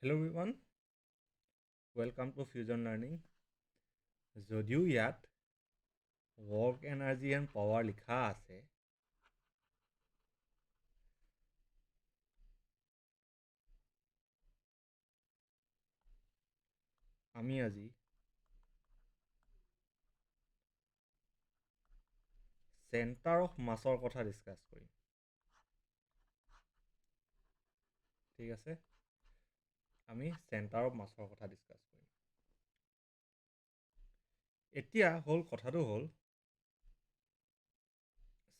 Hello everyone, welcome to Fusion Learning. যদিও ইয়াত work energy and power লিখা আছে, আমি আজি center of massৰ কথা ডিসকাস কৰিম। ঠিক আছে, আমি center of massৰ কথা ডিসকাস কৰিম। এতিয়া কথাটো হ'ল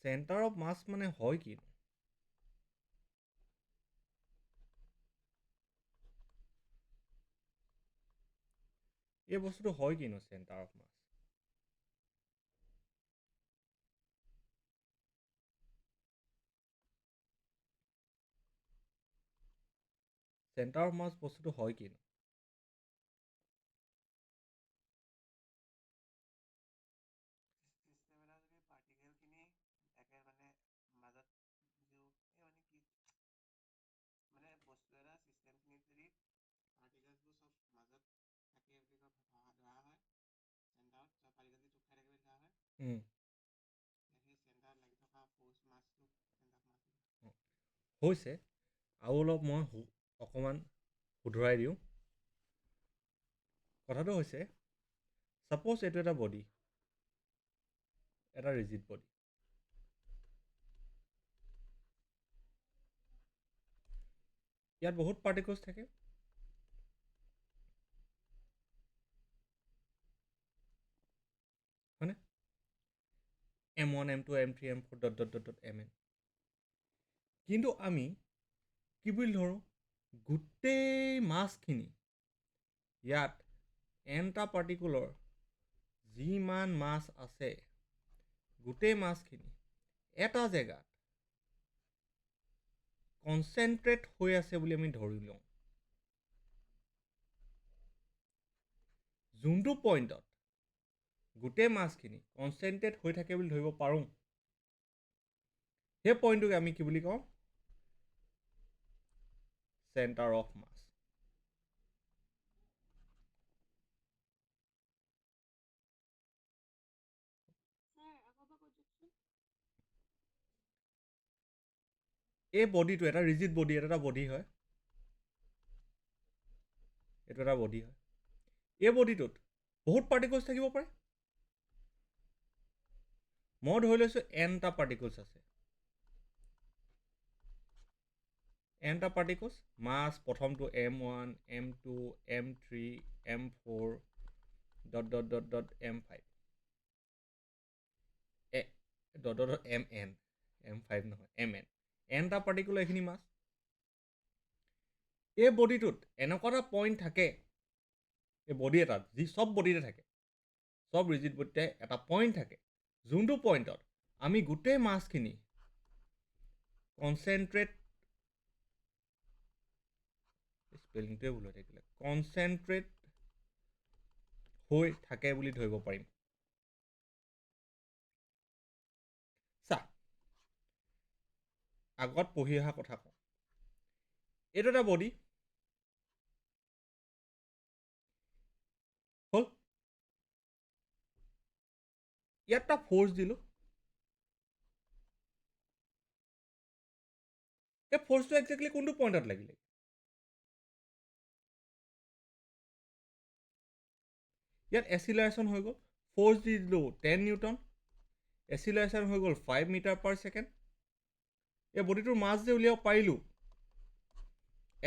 center of mass মানে হয় কি? এই বস্তুটো হয় কিনো center of mass? center of mass বস্তুটো হয় কিনো? হৈছে আৰু অলপ মই অকমান শুধৰাই দিওঁ। কথাটো হৈছে সাপোজ এইটো এটা বডি, এটা ৰিজিড বডি। ইয়াত বহুত পাৰ্টিকলছ থাকে। হয়নে? m1 m2 m3 m4 dot dot dot dot mn। কিন্তু আমি কি বুলি ধৰোঁ? গোটেই মাছখিনি ইয়াত nটা পাৰ্টিকুলৰ যিমান মাছ আছে, গোটেই মাছখিনি এটা জেগাত কনচেনট্ৰেট হৈ আছে বুলি আমি ধৰি লওঁ। যোনটো পইণ্টত গোটেই মাছখিনি কনচেনট্ৰেট হৈ থাকে বুলি ধৰিব পাৰোঁ, সেই পইণ্টটোক আমি কি বুলি কওঁ? চেণ্টাৰ অফ মাছ। এই বডিটো এটা ৰিজিড বডি, এটা বডি হয়। এইটো এটা বডি হয়। এই বডিটোত বহুত পাৰ্টিকলছ থাকিব পাৰে। মই ধৰি লৈছোঁ nটা পাৰ্টিকলছ আছে। nটা পাৰ্টিকলছ, মাছ প্ৰথমটো m1 m2 m3 m4 dot dot dot dot m5 dot dot mn m5 নহয় mn nটা পাৰ্টিকুলাৰ এইখিনি মাছ। এই বডিটোত এনেকুৱা এটা পইণ্ট থাকে, এই বডি এটাত, যি চব বডিতে থাকে, চব ৰিজিড বডিতে এটা পইণ্ট থাকে, যোনটো পইণ্টত আমি গোটেই মাছখিনি কনচেনট্ৰেট, স্পেলিংটোৱে ভুল হৈ থাকিলে, কনচেনট্ৰেট হৈ থাকে বুলি ধৰিব পাৰিম। চা, আগত পঢ়ি অহা কথা কওঁ। এইটো এটা বডি হ'ল। ইয়াত এটা ফ'ৰ্চ দিলোঁ। এই ফ'ৰ্চটো একজেক্টলি কোনটো পইণ্টত লাগিলে? ইয়াত এচিলাৰেশ্যন হৈ গ'ল। ফ'ৰ্চ দি দিলোঁ 10 নিউটন, এচিলাৰেশ্যন হৈ গ'ল 5 মিটাৰ পাৰ ছেকেণ্ড। এই বডিটোৰ মাছ যে উলিয়াব পাৰিলোঁ,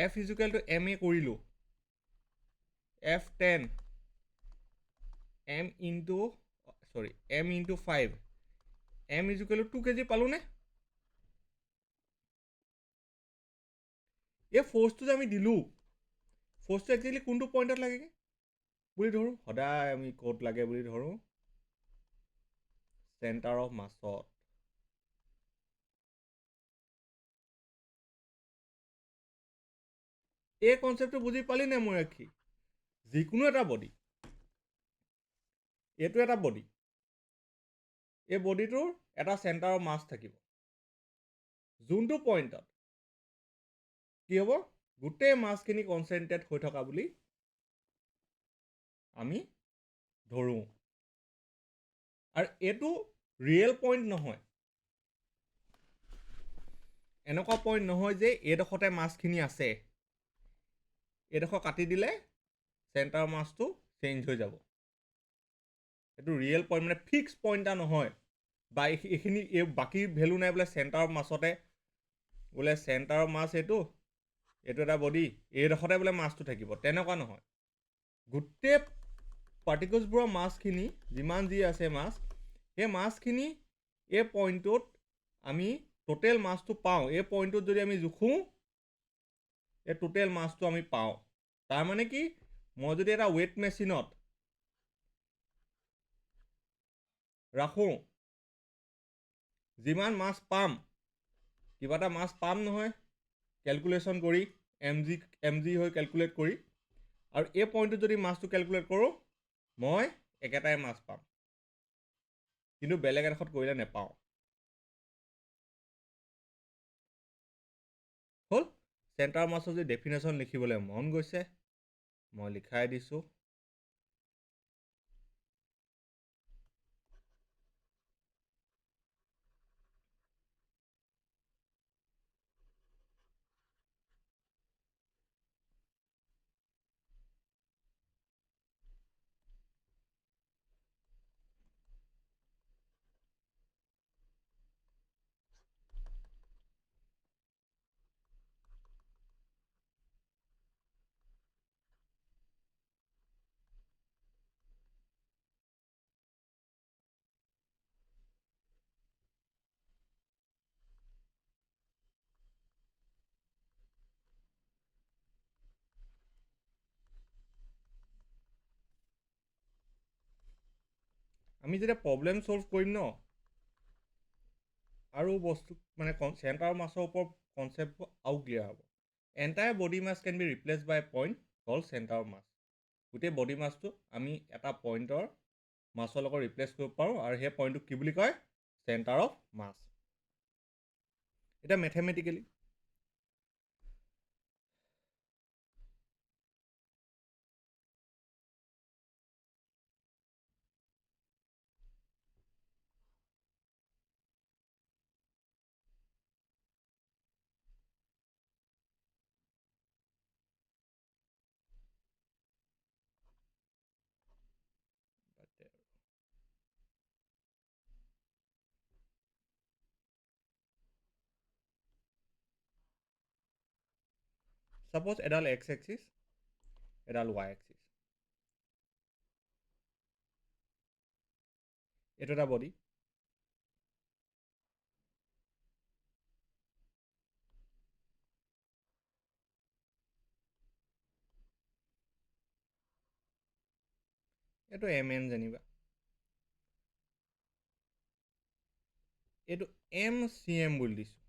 F ইজুকেল টু ma কৰিলোঁ, F10 m into 5 m equal to 2 kg পালোঁনে? এই ফ'ৰ্চটো যে আমি দিলোঁ, ফ'ৰ্চটো একজেক্টলি কোনটো পইণ্টত লাগেগৈ বুলি ধৰোঁ? সদায় আমি ক'ত লাগে বুলি ধৰোঁ? চেণ্টাৰ অফ মাছত। এই কনচেপ্টটো বুজি পালি নে মোৰ ৰাখি? যিকোনো এটা বডি, এইটো এটা বডি, এই বডিটোৰ এটা চেণ্টাৰ অফ মাছ থাকিব, যোনটো পইণ্টত কি হ'ব? গোটেই মাছখিনি কনচেনট্ৰেট হৈ থকা বুলি আমি ধৰোঁ। আৰু এইটো ৰিয়েল পইণ্ট নহয়, এনেকুৱা পইণ্ট নহয় যে এইডোখৰতে মাছখিনি আছে, এইডোখৰ কাটি দিলে চেণ্টাৰ মাছটো চেঞ্জ হৈ যাব। এইটো ৰিয়েল পইণ্ট মানে ফিক্স পইণ্ট এটা নহয়, বা এইখিনি বাকী ভেলু নাই বোলে চেণ্টাৰৰ মাছতে বোলে চেণ্টাৰৰ মাছ এইটো এটা বডি, এইডোখৰতে বোলে মাছটো থাকিব, তেনেকুৱা নহয়। গোটেই পাৰ্টিকলছবোৰৰ মাছখিনি যিমান যি আছে মাছ, সেই মাছখিনি এই পইণ্টটোত আমি টোটেল মাছটো পাওঁ। এই পইণ্টটোত যদি আমি জোখোঁ, এই টোটেল মাছটো আমি পাওঁ। তাৰমানে কি, মই যদি এটা ৱেইট মেচিনত ৰাখোঁ, যিমান মাছ পাম, কিবা এটা মাছ পাম নহয় কেলকুলেশ্যন কৰি, এম জি হৈ কেলকুলেট কৰি, আৰু এই পইণ্টটোত যদি মাছটো কেলকুলেট কৰোঁ, মই একেটাই মাছ পাম, কিন্তু বেলেগ এডোখৰত কৰিলে নেপাওঁ। হ'ল। চেণ্টাৰ মাছৰ যদি ডেফিনেশ্যন লিখিবলৈ মন গৈছে, মই লিখাই দিছোঁ। আমি যেতিয়া প্ৰব্লেম ছল্ভ কৰিম ন, আৰু বস্তু মানে চেণ্টাৰ মাছৰ ওপৰত কনচেপ্টবোৰ আৰু ক্লিয়াৰ হ'ব। Entire body mass can be replace by point call centre mass. গোটেই বডি মাছটো আমি এটা পইণ্টৰ মাছৰ লগত ৰিপ্লেচ কৰিব পাৰোঁ, আৰু সেই পইণ্টটোক কি বুলি কয়, চেণ্টাৰ অফ মাছ। এতিয়া মেথমেটিকেলি ছাপ'জ এডাল এক্স এক্সিছ, এডাল ৱাই এক্সিছ, এইটো এটা বডি, এইটো এম এন যেনিবা, এইটো এম চি এম বুলি দিছোঁ,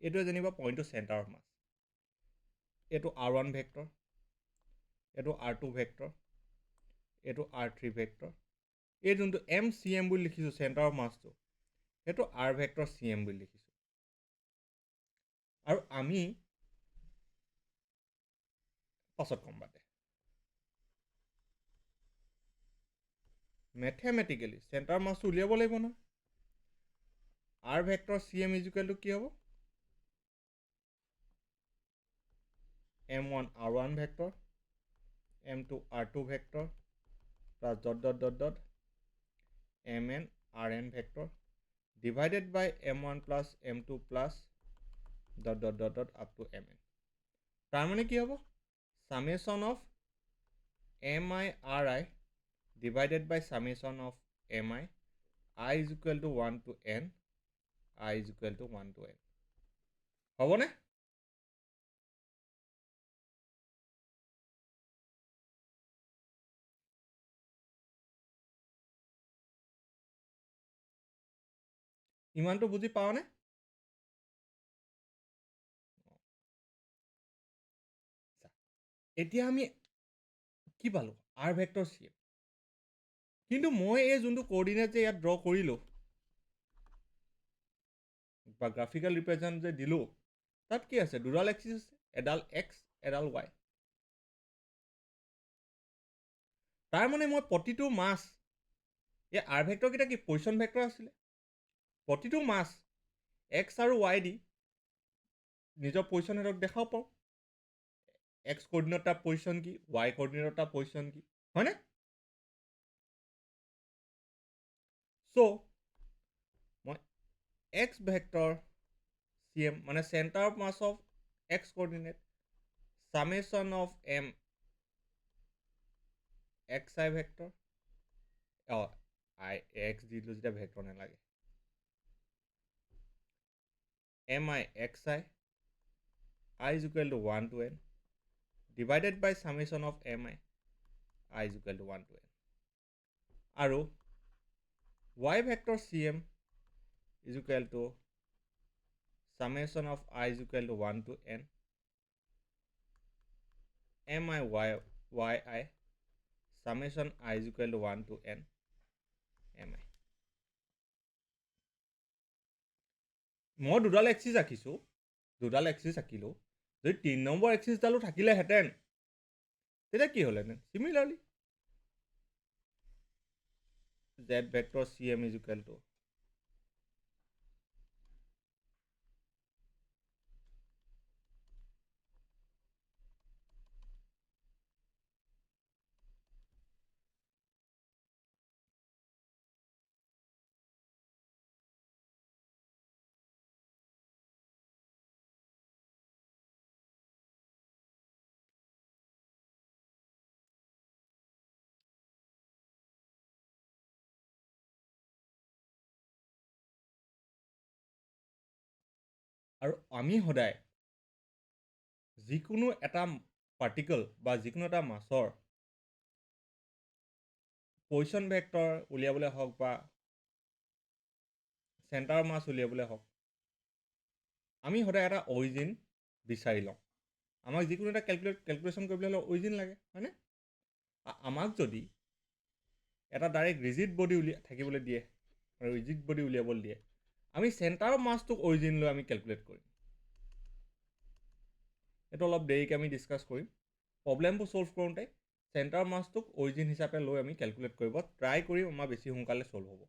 এইটোৱে যেনিবা পইণ্টটো চেণ্টাৰ অফ মাছ। এইটো R1 ভেক্টৰ, এইটো R2 ভেক্টৰ, এইটো R3 ভেক্টৰ। এই যোনটো এম চি এম বুলি লিখিছোঁ চেণ্টাৰ অফ মাছটো, সেইটো R ভেক্টৰ চি এম বুলি লিখিছোঁ। আৰু আমি পাছত কম বাদে, মেথমেটিকেলি চেণ্টাৰ মাছটো উলিয়াব লাগিব নহয়। R ভেক্টৰ চি এম ইজুকেলটো কি হ'ব, M1 R1 vector, M2 R2 vector, plus dot dot dot dot Mn Rn vector, divided by M1 plus M2 plus dot dot dot dot up to Mn। তাৰমানে কি হ'ব, summation of Mi Ri divided by summation of Mi, I is equal to 1 to n, I is equal to 1 to n। হ'বনে? ইমানটো বুজি পাওঁনে? এতিয়া আমি কি পালোঁ, R ভেক্টৰ চি এম। কিন্তু মই এই যোনটো কোঅৰ্ডিনেট যে ইয়াত ড্ৰ কৰিলোঁ, বা গ্ৰাফিকেল ৰিপ্ৰেজেণ্ট যে দিলোঁ, তাত কি আছে, দুডাল এক্সিছ আছে। এডাল x এডাল y। তাৰ মানে মই প্ৰতিটো মাছ, এই আৰ ভেক্টৰকেইটা কি পজিশ্যন ভেক্টৰ আছিলে, প্ৰতিটো মাছ x আৰু y দি নিজৰ পজিশ্যন সিহঁতক দেখাব পাৰোঁ। x কোঅৰ্ডিনেট তাৰ পজিশ্যন কি, y কোঅৰ্ডিনেট তাৰ পজিশ্যন কি, হয়নে? চ' মই x ভেক্টৰ CM মানে centre of mass of x coordinate summation of m xi vector x দি দিলোঁ যেতিয়া ভেক্টৰ নালাগে, mi xi I is equal to 1 to n divided by summation of mi I is equal to 1 to n আৰু y vector cm is equal to summation of I is equal to 1 to n mi yi summation I is equal to 1 to n mi। মই দুডাল axis আঁকিছোঁ, দুডাল axis আঁকিলোঁ, যদি 3 number এক্সিছডালো থাকিলেহেঁতেন তেতিয়া কি হ'লহেঁতেন? Similarly z vector cm is equal to আৰু আমি সদায় যিকোনো এটা পাৰ্টিকল বা যিকোনো এটা মাছৰ পজিশ্যন ভেক্টৰ উলিয়াবলৈ হওক বা চেণ্টাৰ মাছ উলিয়াবলৈ হওক, আমি সদায় এটা অৰিজিন বিচাৰি লওঁ। আমাক যিকোনো এটা কেলকুলেশ্যন কৰিবলৈ হ'লে অৰিজিন লাগে, হয়নে? আমাক যদি এটা ডাইৰেক্ট ৰিজিড বডি থাকিবলৈ দিয়ে, ৰিজিড বডি উলিয়াবলৈ দিয়ে, আমি চেণ্টাৰ মাছটোক অৰিজিন লৈ আমি কেলকুলেট কৰিম। এইটো অলপ দেৰিকৈ আমি ডিছকাছ কৰিম। প্ৰব্লেমবোৰ ছল্ভ কৰোঁতে চেণ্টাৰ মাছটোক অৰিজিন হিচাপে লৈ আমি কেলকুলেট কৰিব ট্ৰাই কৰিম, আমাৰ বেছি সোনকালে ছল্ভ হ'ব।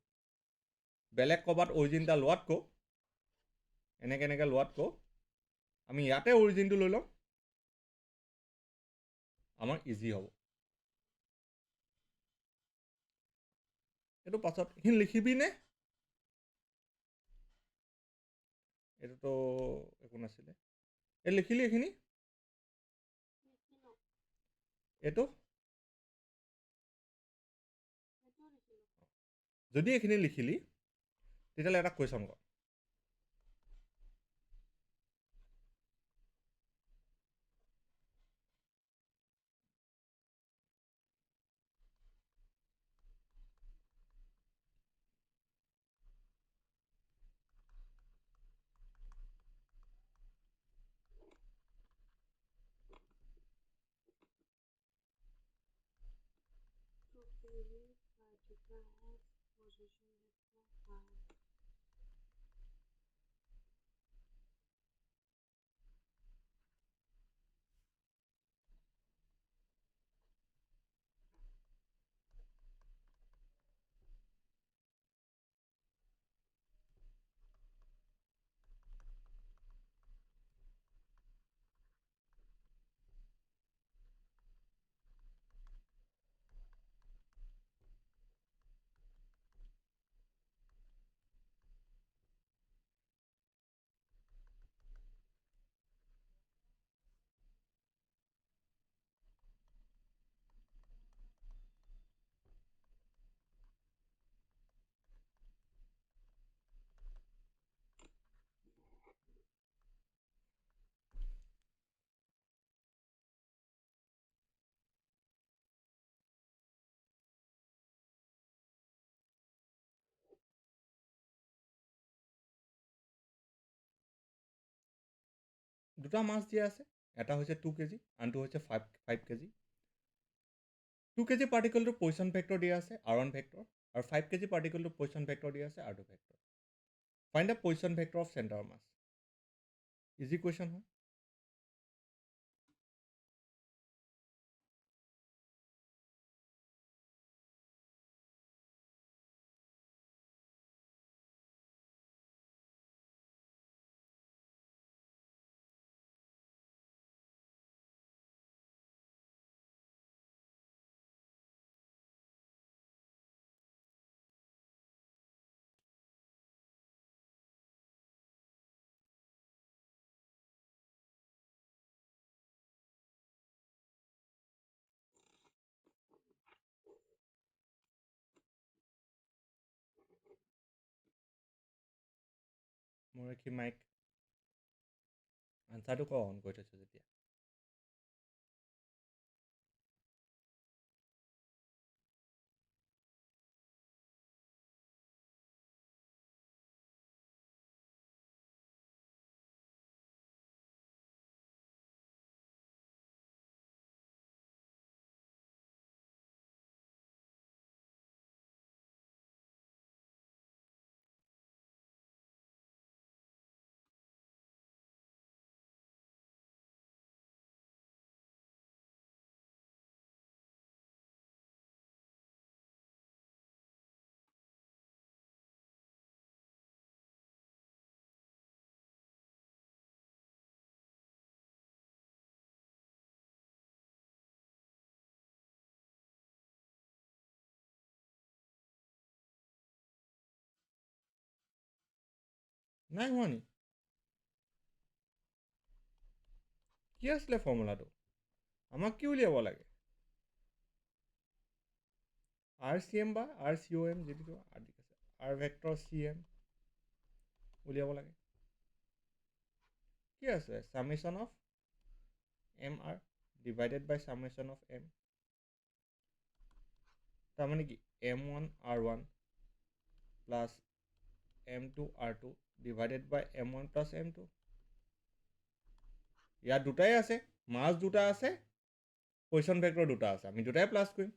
বেলেগ ক'ৰবাত অৰিজিন এটা লোৱাতকৈ, এনেকৈ লোৱাতকৈ আমি ইয়াতে অৰিজিনটো লৈ লওঁ, আমাৰ ইজি হ'ব। এইটো পাছত এইখিনি লিখিবিনে? এইটোতো একো নাছিলে, এই লিখিলি এইখিনি? এইটো যদি এইখিনি লিখিলি তেতিয়াহ'লে এটা কুৱেশ্যন কৰ। দুটা মাছ দিয়া আছে, এটা হৈছে 2 kg, আনটো হৈছে 5 kg। 2 kg পাৰ্টিকলটোৰ পজিশ্যন ভেক্টৰ দিয়া আছে r1 ভেক্টৰ, আৰু 5 kg পাৰ্টিকলটোৰ পজিশ্যন ভেক্টৰ দিয়া আছে r2 vector. Find the position vector of centre mass. Easy question হয়। মৰখী মাইক আনচাৰটো ক অন কৰি থৈছোঁ যেতিয়া নাই হোৱা নি কি আছিলে ফৰ্মুলাটো আমাক কি উলিয়াব লাগে আৰ চি এম বা আৰ চি অ' এম যিটো ঠিক আছে আৰ ভেক্টৰ চি এম উলিয়াব লাগে কি আছে summation of M R divided by summation of M তাৰমানে কি m1 r1 plus m2 r2 divided by m1 plus m2 ইয়াত দুটাই আছে মাছ দুটা আছে পজিশ্যন ভেক্টৰ দুটা আছে আমি দুটাই প্লাছ কৰিম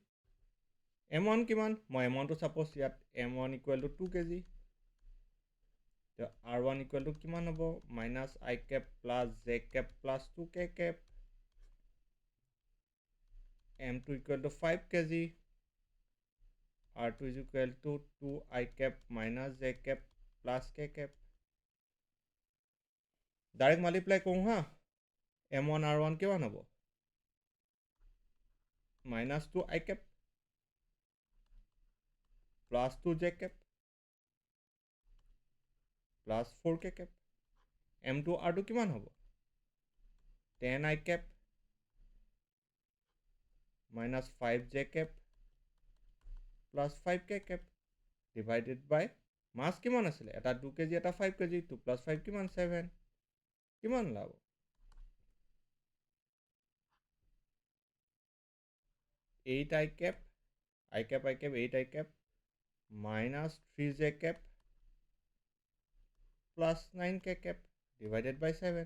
m1 কিমান মই m1টো ছাপ'জ ইয়াত m1 equal to 2 kg r1 equal to কিমান হ'ব minus i cap plus j cap plus 2k cap m2 equal to 5 kg r2 is equal to 2i cap minus j cap plus k cap direct multiply কৰোঁ হা m1 r1 কিমান হ'ব minus 2i cap plus 2j cap plus 4k cap m2 r2 কিমান হ'ব 10i cap minus 5j cap plus 5k cap divided by মাছ কিমান আছিলে এটা 2 kg এটা 5 kg 2 plus 5 কিমান 7 কিমান ওলাব 8i cap i cap 8i cap minus 3j cap plus 9k cap divided by 7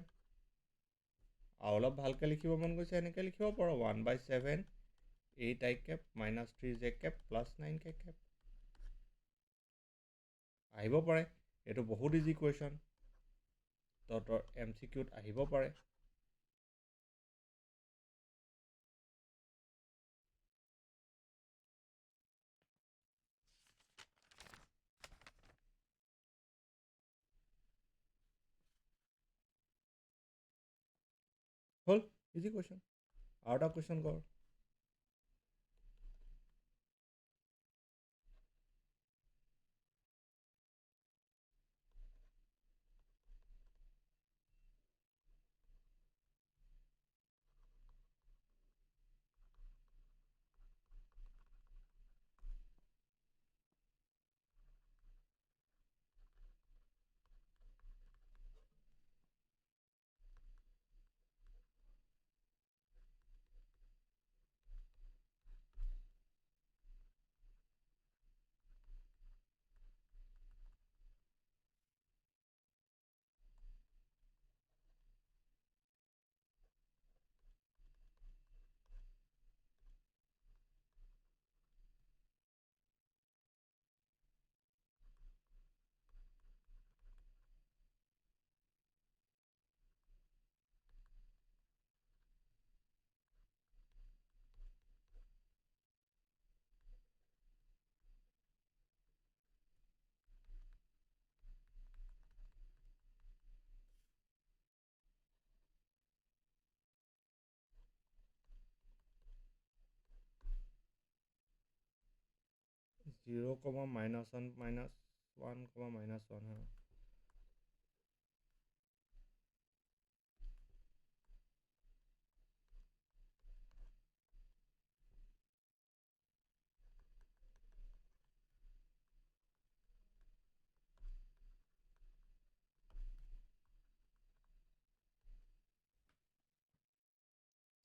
আৰু অলপ ভালকৈ লিখিব মন গৈছে এনেকৈ লিখিব পাৰোঁ 1/7 8i cap minus 3j cap plus 9k cap আহিব পাৰে এইটো বহুত ইজি কুৱেশ্যন তহঁতৰ MCQত আহিব পাৰে হ'ল ইজি কুৱেশ্যন আৰু এটা কুৱেশ্যন কৰ জিৰ' কমা -1 -1 কমা -1 হা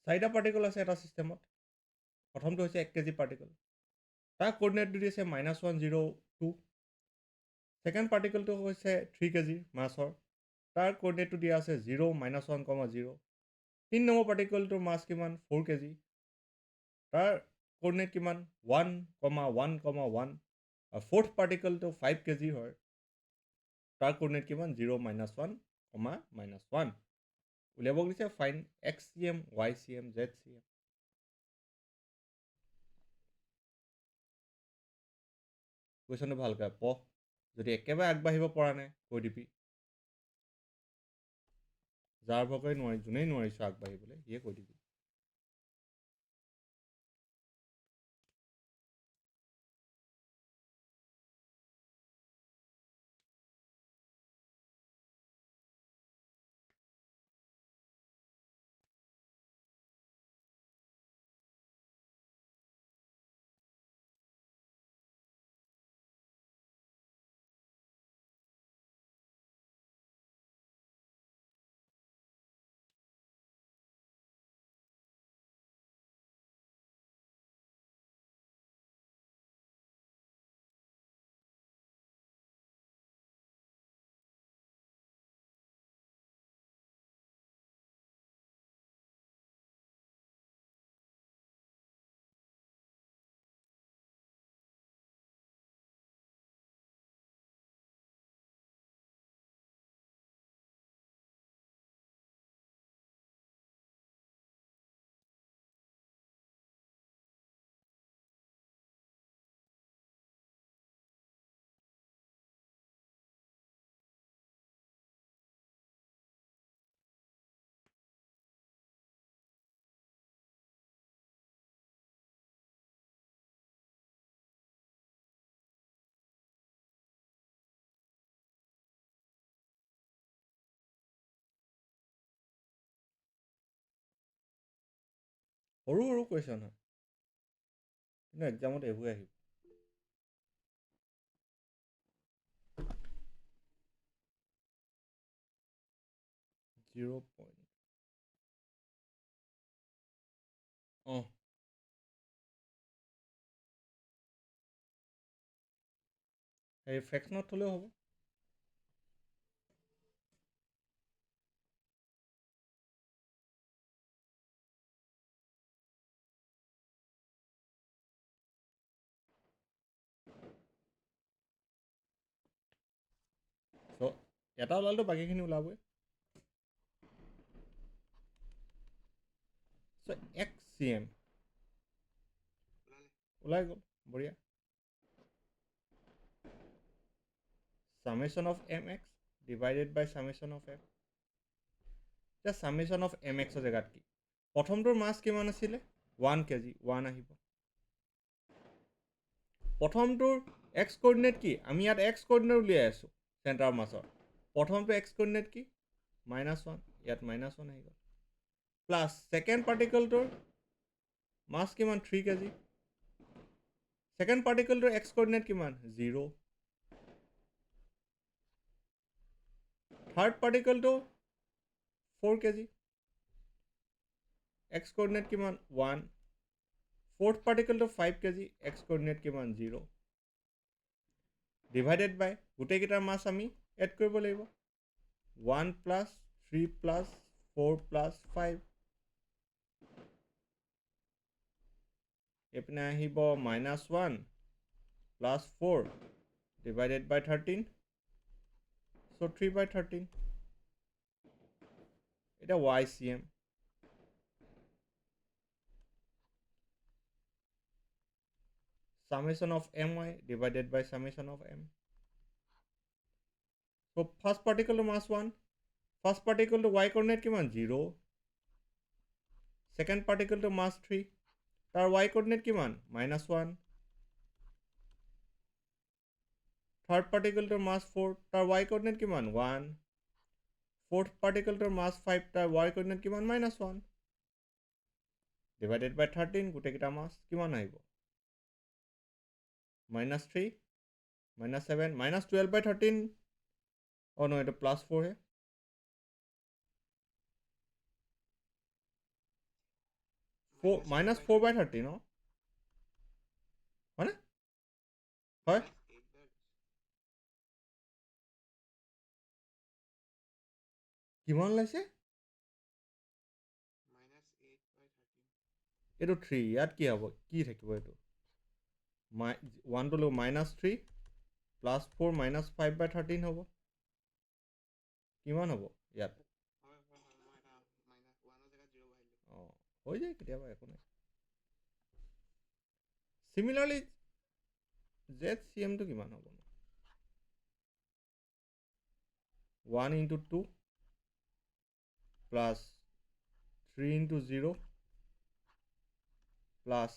চাৰিটা পাৰ্টিকল আছে এটা ছিষ্টেমত। প্ৰথমটো হৈছে 1 কেজি পাৰ্টিকল, তাৰ কোঅৰ্ডিনেট দি দিছে -1 0 2। ছেকেণ্ড পাৰ্টিকলটো হৈছে 3 কেজি মাছৰ, তাৰ কোঅৰ্ডিনেটটো দিয়া আছে 0 -1, 0। 3 নম্বৰ পাৰ্টিকলটোৰ মাছ কিমান 4 কেজি, তাৰ কোঅৰ্ডিনেট কিমান 1, 1, 1। আৰু ফ'ৰ্থ পাৰ্টিকলটো 5 কেজি হয়, তাৰ কোঅৰ্ডিনেট কিমান 0 -1, -1। উলিয়াব দিছে ফাইন XCM, YCM, ZCM। কুৱেশ্যনটো ভালকৈ পঢ়, যদি একেবাৰে আগবাঢ়িব পৰা নাই কৈ দিবি। যাৰ ভকে যোনেই নোৱাৰিছোঁ আগবাঢ়িবলৈ সিয়ে কৈ দিবি। সৰু সৰু কুৱেশ্যন হয়, কিন্তু এক্সামত এইবোৰ আহিব। এই ফ্ৰেকশ্যনত থ'লেও হ'ব। চ' এটা ওলালেতো বাকীখিনি ওলাবই। চ' XCM ওলাই গ'ল, বঢ়িয়া। Summation of mx divided by summation of m। এতিয়া summation of mx ৰ জেগাত কি? প্ৰথমটোৰ মাছ কিমান আছিলে 1 কেজি, 1 আহিব। প্ৰথমটোৰ x কোঅৰ্ডিনেট কি? আমি ইয়াত x কোঅৰ্ডিনেট উলিয়াই আছোঁ চেণ্টাৰ মাছৰ। প্ৰথমটো x কোঅৰ্ডিনেট কি -1, ইয়াত -1 আহি গ'ল। প্লাছ ছেকেণ্ড পাৰ্টিকলটোৰ মাছ কিমান 3 কেজি, ছেকেণ্ড পাৰ্টিকলটোৰ x কোঅৰ্ডিনেট কিমান 0। থাৰ্ড পাৰ্টিকলটো 4 কেজি, x কোঅৰ্ডিনেট কিমান 1। ফ'ৰ্থ পাৰ্টিকলটো 5 কেজি, x কোঅৰ্ডিনেট কিমান 0। ডিভাইডেড বাই গোটেইকেইটাৰ মাছ আমি এড কৰিব লাগিব 1 + 3 + 4 + 5। এইপিনে আহিব -1 + 4 ডিভাইডেড বাই 13, চ' 3/13। এটা YCM। Summation of my divided by summation of m। So first particle to mass 1, first particle to y coordinate কিমান 0, second particle to mass 3, তাৰ y coordinate কিমান -1, third particle to mass 4, তাৰ y coordinate কিমান 1, fourth particle to mass 5, তাৰ y coordinate কিমান -1, divided by 13 গোটেইকেইটা মাছ কিমান আহিব -3, -7, -12/13। oh no, এটা +4 হে। 12 -4/13 ন হয়নে হয় কিমান ওলাইছে এইটো 3 ইয়াত কি হ'ব কি থাকিব এইটো 1 টো -3 +4 -5/13 হ'ব কিমান হ'ব ইয়াত অঁ হৈ যায় কেতিয়াবা একো নাই চিমিলাৰলি ZCMটো কিমান হ'ব 1 × 2 plus 3 × 0 plus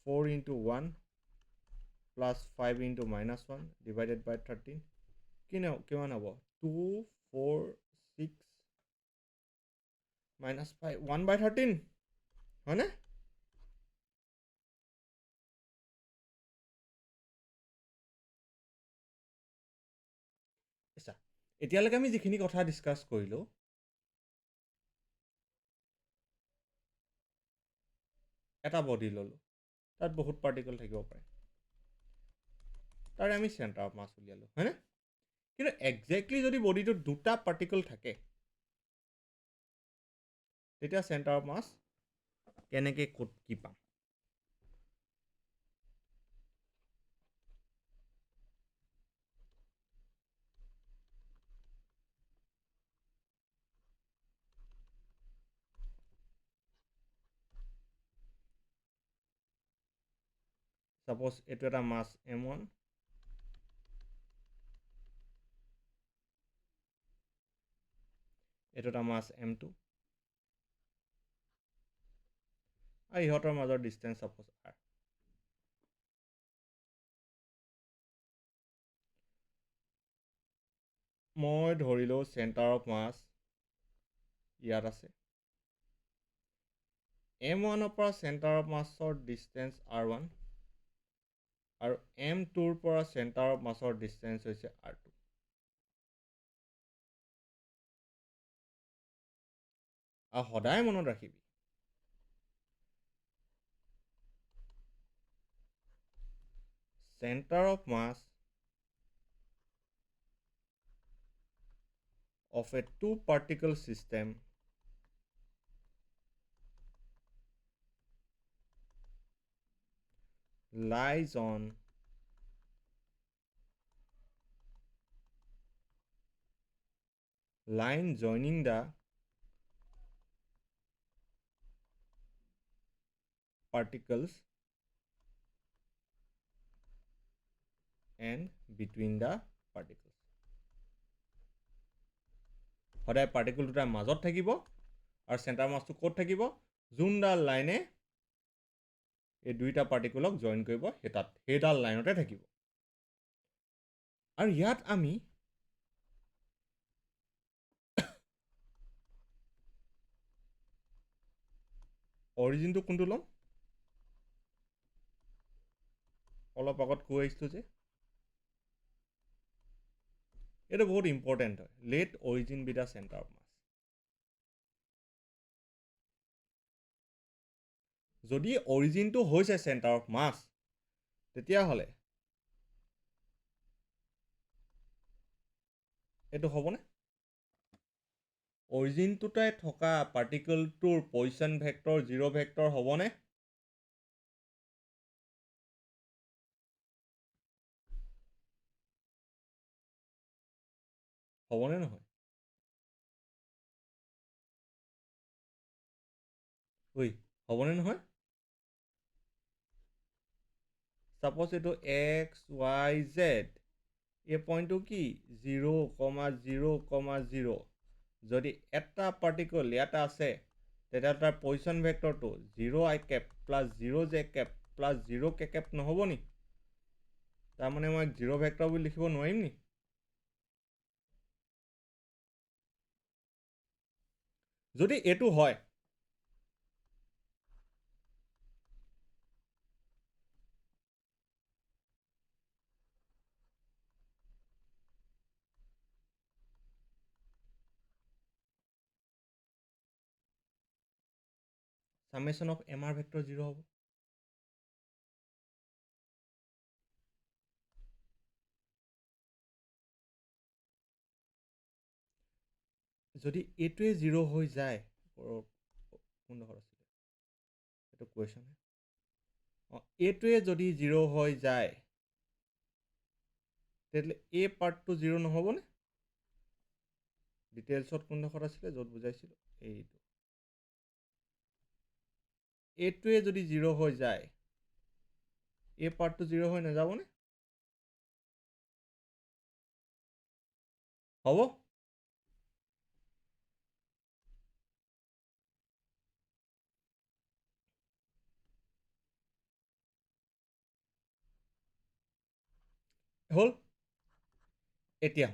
4 × 1 plus 5 × -1 divided by 13 কিমান হ'ব 2 4 6 -5 1/13 হয়নে আচ্ছা এতিয়ালৈকে আমি যিখিনি কথা ডিছকাছ কৰিলোঁ এটা বডি ল'লোঁ তাত বহুত পাৰ্টিকল থাকিব পাৰে তাৰে আমি চেণ্টাৰ অফ মাছ উলিয়ালোঁ হয়নে কিন্তু একজেক্টলি যদি বডিটোত দুটা পাৰ্টিকল থাকে তেতিয়া চেণ্টাৰ অফ মাছ কেনেকৈ ক'ত কি পাম সাপোজ এইটো এটা মাছ M1 এইটো এটা মাছ M2 আৰু ইহঁতৰ মাজৰ ডিষ্টেঞ্চ সাপোজ R মই ধৰিলোঁ চেণ্টাৰ অফ মাছ ইয়াত আছে M1 পৰা চেণ্টাৰ অফ মাছৰ ডিষ্টেঞ্চ R1 আৰু M2 পৰা চেণ্টাৰ অফ মাছৰ ডিষ্টেঞ্চ হৈছে R2 আৰু সদায় মনত ৰাখিবি center of mass of a two particle system lies on line joining the particles and between the particles সদায় পাৰ্টিকল দুটাৰ মাজত থাকিব আৰু চেণ্টাৰ মাছটো ক'ত থাকিব যোনডাল লাইনে এই দুইটা পাৰ্টিকলক জইন কৰিব সেইডাল লাইনতে থাকিব আৰু ইয়াত আমি অৰিজিনটো কোনটো ল'ম অলপ আগত কৈ আহিছোঁ যে এটা বহুত ইম্পৰ্টেণ্ট হয় let origin be the centre of mass যদি অৰিজিনটো হৈছে চেণ্টাৰ অফ মাছ তেতিয়াহ'লে এইটো হ'বনে অৰিজিনটোতে থকা পাৰ্টিকলটোৰ পজিশ্যন ভেক্টৰ 0 ভেক্টৰ হ'বনে হ'বনে নহয় ঐ হ'বনে নহয় সাপোজ এইটো XYZ এই পইণ্টটো কি 0,0,0 যদি এটা পাৰ্টিকল ইয়াতে আছে তেতিয়া তাৰ পজিশ্যন ভেক্টৰটো 0i cap plus 0j cap plus 0k cap নহ'ব নি তাৰমানে মই 0 ভেক্টৰ বুলি লিখিব নোৱাৰিম নি যদি এইটো হয় সামেশ্যন অফ এম আৰ ভেক্টৰ 0 হ'ব। যদি এইটোৱে 0 হৈ যায়, কোনডোখৰ আছিলে এইটো কুৱেশ্যন, এইটোৱে যদি 0 হৈ যায় তেতিয়াহ'লে এই পাৰ্টটো 0 নহ'বনে? ডিটেইলছত কোনডোখৰত আছিলে য'ত বুজাইছিলোঁ, এইটোৱে যদি 0 হৈ যায় এই পাৰ্টটো 0 হৈ নাযাবনে? হ'ব। হ'ল। এতিয়া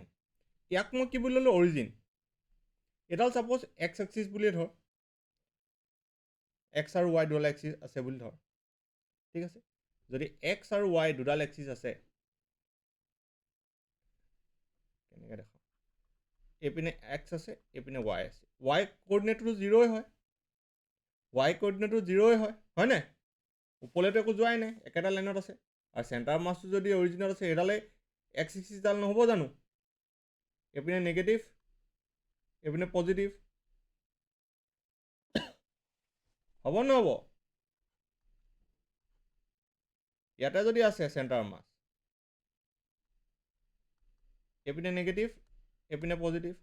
ইয়াক মই কি বুলি ল'লোঁ? অৰিজিন। এডাল ছাপ'জ এক্স এক্সিছ বুলিয়ে ধৰ, এক্স আৰু ৱাই দুডাল এক্সিছ আছে বুলি ধৰ, ঠিক আছে। যদি এক্স আৰু ৱাই দুডাল এক্সিছ আছে, কেনেকৈ দেখাম, এইপিনে এক্স আছে এইপিনে ৱাই আছে, ৱাই কৰ্ডিনেটটো 0 হয়, ৱাই কৰ্ডিনেটটো 0 হয় নাই? ওপৰলৈতো একো যোৱাই নাই, একেটা লাইনত আছে। আৰু চেণ্টাৰ মাছটো যদি অৰিজিনত আছে সেইডালে এক্স এক্সিছডাল নহ'ব জানো? এইপিনে নেগেটিভ এইপিনে পজিটিভ, হ'ব নহ'ব? ইয়াতে যদি আছে চেণ্টাৰ মাছ, এইপিনে নেগেটিভ এইপিনে positive,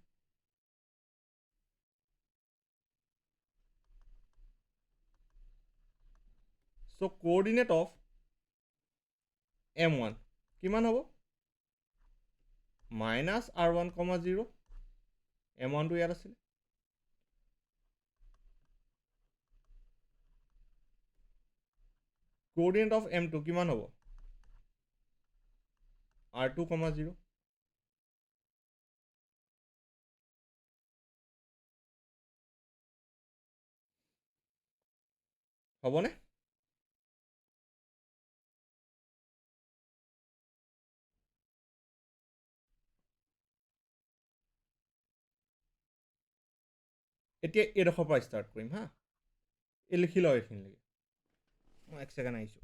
so' coordinate of M1 কিমান হ'ব? -R1, 0, M1টো ইয়াত আছিলে। কোঅৰ্ডিনেট অফ M2 কিমান হ'ব? R2, 0। হ'বনে? এতিয়া এইডোখৰ পৰা ষ্টাৰ্ট কৰিম হা, এই লিখি লওঁ এইখিনিলৈকে, মই এক ছেকেণ্ড আহিছোঁ।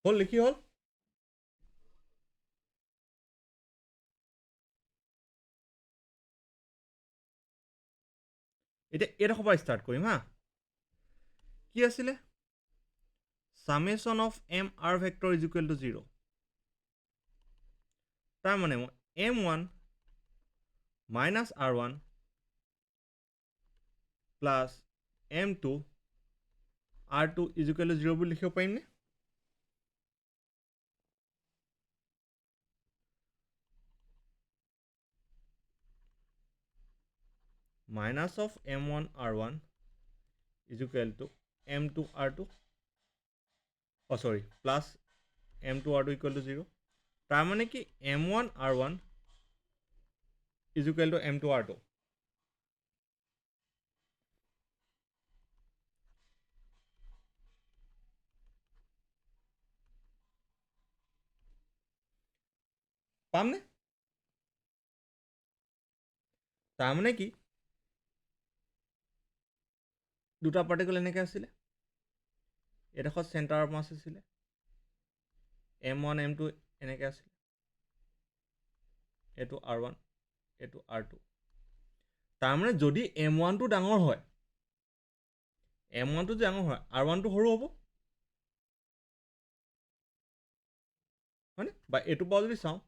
হ'ল, লিখি হ'ল? এতিয়া এইডোখৰ পৰা ষ্টাৰ্ট কৰিম হা। কি আছিলে? Summation of M R vector is equal to 0। তাৰমানে মই M1 -R1 plus M2 R2 is equal to 0 বুলি লিখিব পাৰিমনে? Minus of M1 R1 is equal two M2 R2, plus M2 R2 equal to 0। তাৰমানে কি M1 R1 is equal two M2 R2। পামনে? তাৰমানে কি দুটা পাৰ্টিকল এনেকৈ আছিলে, এডোখৰত চেণ্টাৰ মাছ আছিলে, M1 M2 এনেকৈ আছিলে, এইটো R1 এইটো R2। তাৰমানে যদি M1টো ডাঙৰ হয়, M1টো ডাঙৰ হয়, R1টো সৰু হ'ব হয়নে? বা এইটোৰ পৰা যদি চাওঁ,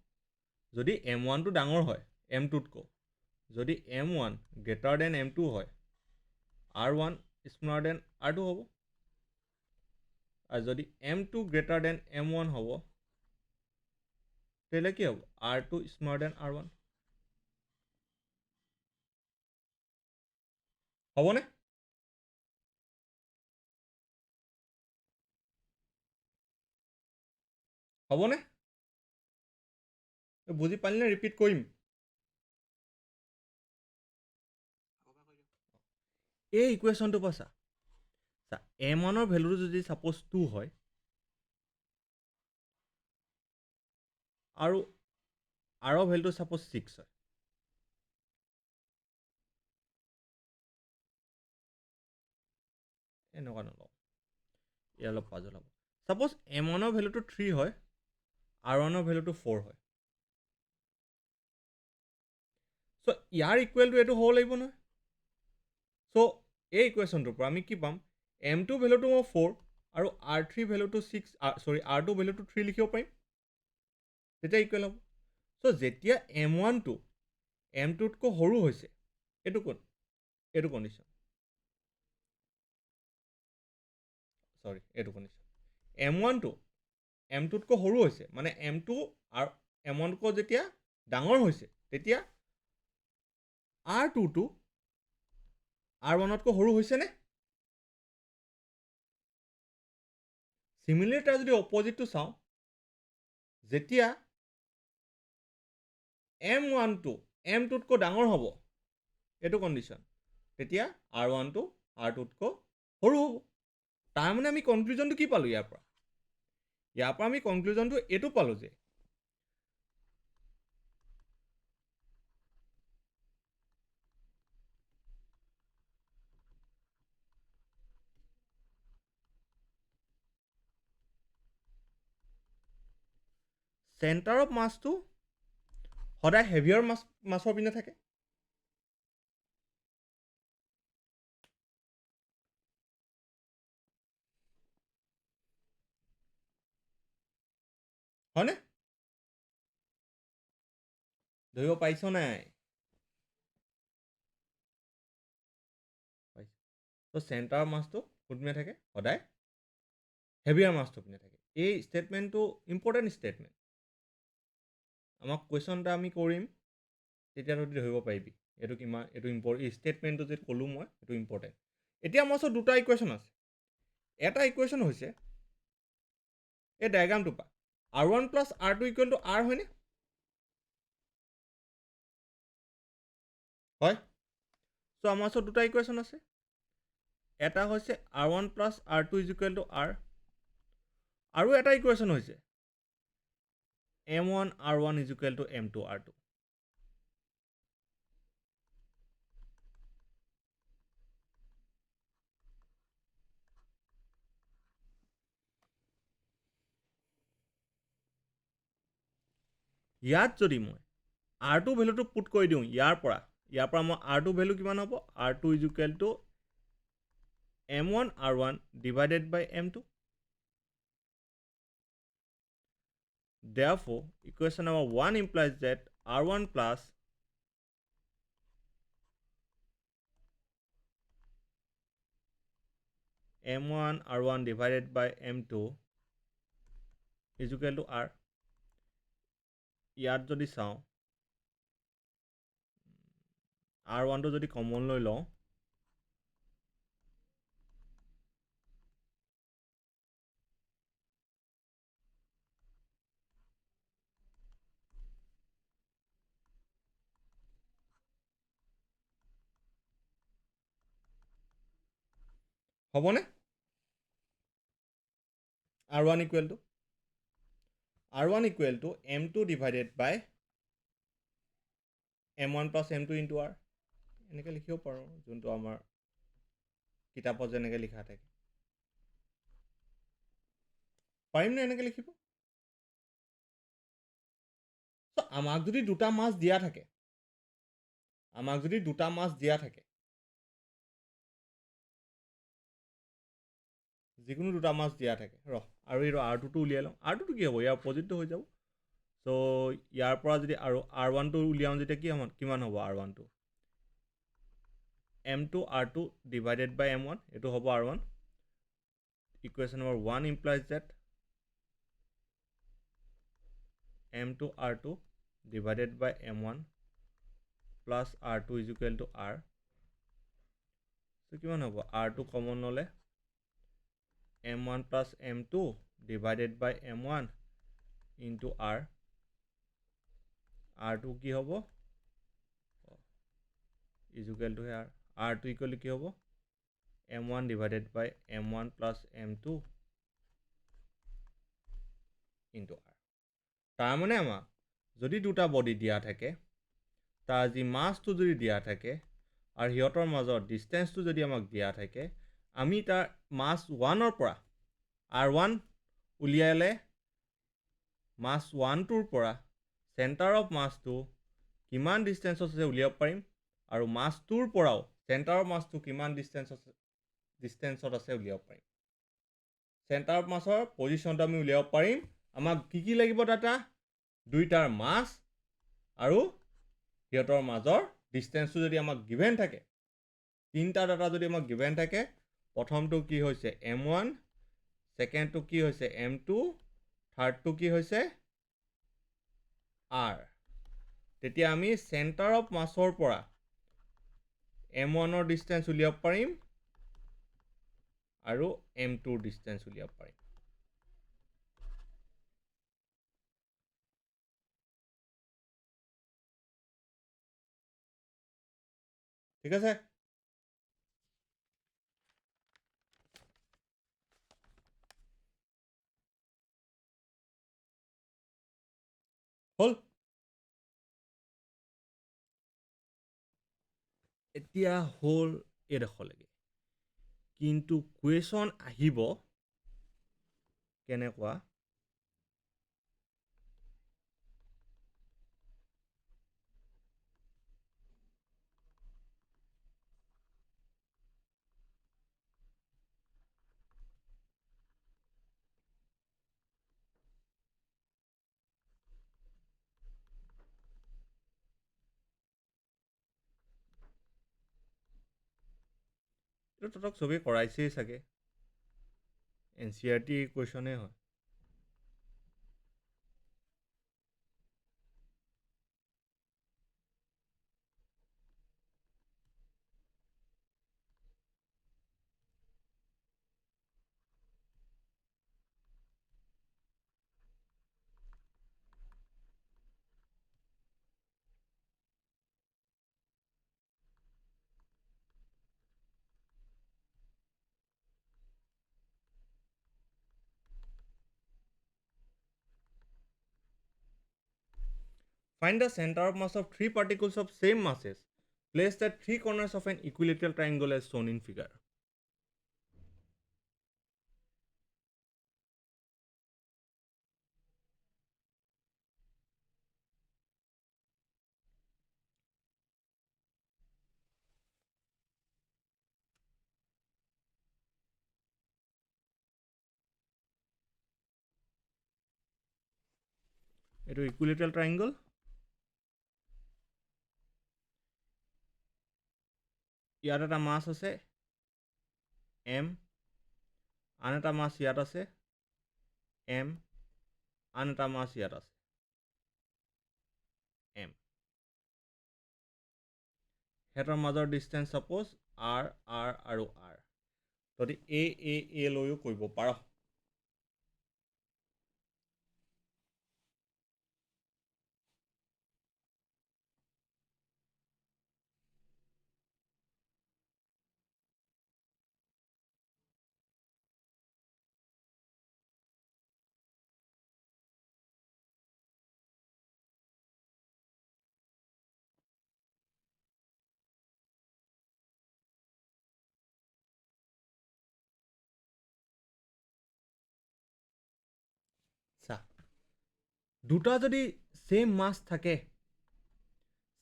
যদি M1টো ডাঙৰ হয় M2তকৈ, যদি m1 greater than m2 হয় r1 smaller than r2 হ'ব আৰু যদি m2 greater than m1 হ'ব তেতিয়াহ'লে কি হ'ব r2 smaller than r1 হ'বনে হ'বনে বুজি পালিনে ৰিপিট কৰিম এই ইকুৱেশ্যনটো পাছা m1ৰ ভেলুটো যদি ছাপ'জ 2 হয় আৰু r ৰ ভেলুটো ছাপ'জ 6 হয় এনেকুৱা নলওঁ এই অলপ পাজল হ'ব ছাপ'জ m1ৰ ভেলুটো 3 হয় r1ৰ ভেলুটো 4 হয় চ' ইয়াৰ ইকুৱেলটো এইটো হ'ব লাগিব নহয় চ' এই ইকুৱেশ্যনটোৰ পৰা আমি কি পাম m2 ভেলুটো মই 4 আৰু r3 ভেলুটো 6 r2 ভেলুটো 3 লিখিব পাৰিম তেতিয়া ইকুৱেল হ'ব চ' যেতিয়া m1টো m2তকৈ সৰু হৈছে এইটো কোন এইটো কণ্ডিশ্যন এইটো কণ্ডিশ্যন m1টো m2তকৈ সৰু হৈছে মানে m2 আৰু m1তকৈ যেতিয়া ডাঙৰ হৈছে তেতিয়া r2টো r1তকৈ সৰু হৈছেনে চিমিলাৰলি তাৰ যদি অপজিটটো চাওঁ যেতিয়া m1টো m2তকৈ ডাঙৰ হ'ব এইটো কণ্ডিশ্যন তেতিয়া r1টো r2তকৈ সৰু হ'ব তাৰমানে আমি কনক্লুজনটো কি পালোঁ ইয়াৰ পৰা আমি কনক্লুজনটো এইটো পালোঁ যে চেণ্টাৰ অফ মাছটো সদায় হেভিয়াৰ মাছৰ পিনে থাকে হয়নে ধৰিব পাৰিছ নাই ত' চেণ্টাৰ মাছটো কোনপিনে থাকে সদায় হেভিয়াৰ মাছটো পিনে থাকে এই ষ্টেটমেণ্টটো ইম্পৰ্টেণ্ট ষ্টেটমেণ্ট আমাক কুৱেশ্যন এটা আমি কৰিম তেতিয়া তহঁতি ধৰিব পাৰিবি এইটো কিমান এইটো এই ষ্টেটমেণ্টটো যে ক'লোঁ মই এইটো ইম্পৰ্টেণ্ট এতিয়া আমাৰ ওচৰত দুটা ইকুৱেশ্যন আছে এটা ইকুৱেশ্যন হৈছে এই ডায়েগ্ৰামটোৰ পৰা r1 plus r2 equal to r হয়নে হয় চ' আমাৰ ওচৰত দুটা ইকুৱেশ্যন আছে এটা হৈছে r1 plus r2 is equal two r আৰু এটা ইকুৱেশ্যন হৈছে m1 r1 is equal two m2 r2 ইয়াত যদি মই r2 ভেলুটো পুট কৰি দিওঁ ইয়াৰ পৰা মই r2 ভেলু কিমান হ'ব r2 is equal to m1 r1 divided by m2 therefore equation number 1 implies that r1 plus m1 r1 divided by m2 is equal to r ইয়াত যদি চাওঁ r1টো যদি কমন লৈ লওঁ হ'বনে r1 equal to m2 divided by m1 plus m2 into r এনেকৈ লিখিব পাৰোঁ যোনটো আমাৰ কিতাপত যেনেকৈ লিখা থাকে পাৰিমনে এনেকৈ লিখিব আমাক যদি দুটা মাছ দিয়া থাকে যিকোনো দুটা মাছ দিয়া থাকে আৰু এই r2টো উলিয়াই লওঁ r2টো কি হ'ব ইয়াৰ অপজিটটো হৈ যাব চ' ইয়াৰ পৰা যদি আৰু r1টো উলিয়াওঁ যেতিয়া কিমান হ'ব r1টো m2 r2 divided by m1 এটো হ'ব r1 equation number 1 implies that m2 r2 divided by m1 plus r2 is equal to r so কিমান হ'ব r2 common হ'লে m1 plus m2 divided by m1 into r r2 কি হ'ব is equal to here r2 equal to কি হ'ব m1 divided by m1 plus m2 into r তাৰ মানে আমাক যদি দুটা বডি দিয়া থাকে তাৰ যি মাছটো যদি দিয়া থাকে আৰু হিয়তৰ মাজৰ ডিসটেন্সটো যদি আমাক দিয়া থাকে আমি তাৰ মাছ 1 ৰ পৰা r1 উলিয়ালে মাছ 1 টোৰ পৰা সেন্টাৰ অফ মাছটো কিমান ডিসটেন্সত আছে উলিয়াব পাৰিম আৰু মাছ 2 ৰ পৰাও সেন্টাৰ অফ মাছটো কিমান ডিসটেন্সত আছে উলিয়াব পাৰিম সেন্টাৰ অফ মাছৰ পজিশনটো আমি উলিয়াব পাৰিম আমাক কি লাগিব ডাটা দুইটাৰ মাছ আৰু হিয়তৰ মাজৰ ডিসটেন্সটো যদি আমাক গিভেন থাকে তিনটা ডাটা যদি আমাক গিভেন থাকে প্ৰথমটো কি হৈছে m1 সেকেন্ডটো কি হৈছে m2 থাৰ্ডটো কি হৈছে r তেতিয়া আমি সেন্টাৰ অফ মাছৰ পৰা m1 ৰ ডিসটেন্স উলিয়াব পাৰিম আৰু m2 ৰ ডিসটেন্স উলিয়াব পাৰিম ঠিক আছে হল এতিয়া হল এডখৰলৈকে কিন্তু কুৱেশ্যন আহিব কেনেকুৱা এইটো তহঁতক চবেই কৰাইছেই চাগে NCERT কুৱেশ্যনে হয় Find the center of mass of three particles of same masses placed at three corners of an equilateral triangle as shown in figure. এইটো equilateral triangle ইয়াত এটা মাছ আছে m আন এটা মাছ ইয়াত আছে m আন এটা মাছ ইয়াত আছে m হেতৰ মাজৰ ডিসটেন্স সাপোজ r r আৰু r যদি a লৈও কৰিব পাৰ দুটা যদি সেম মাছ থাকে